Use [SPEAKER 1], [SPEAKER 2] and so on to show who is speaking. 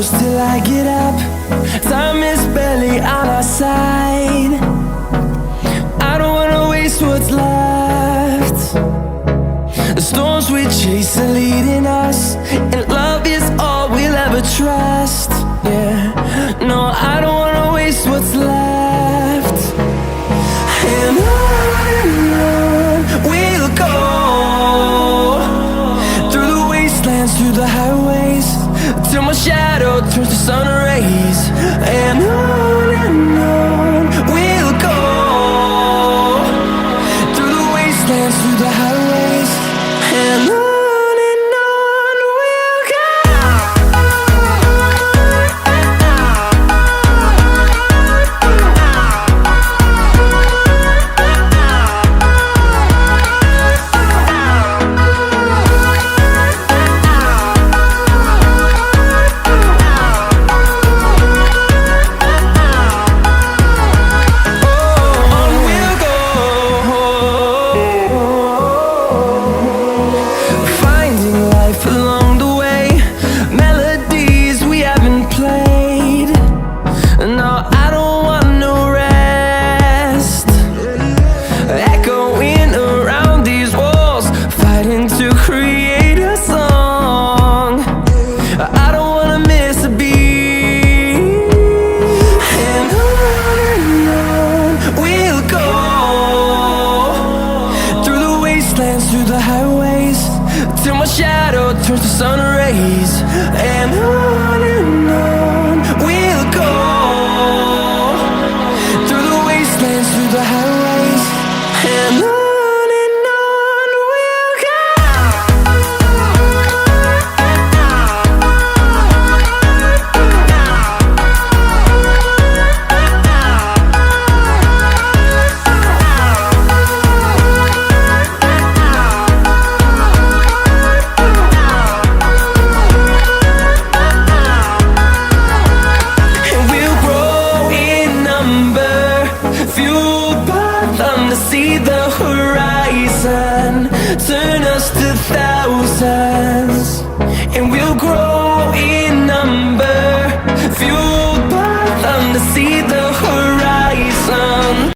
[SPEAKER 1] close till I get up. Time is barely on our side. I don't wanna waste what's left. The storms we chase are leading us, and love is all we'll ever trust. Yeah, no, I don't wanna waste what's left. And on we'll go, through the wastelands, through the highways, till my shadow turns to sun rays. And on we'll go, through the wastelands, through the highways, and on we'll go. Through the highways, till my shadow turns to sun rays. And on we'll go, through the wastelands, through the highways, and on we'll go. See the horizon turn us to thousands, and we'll grow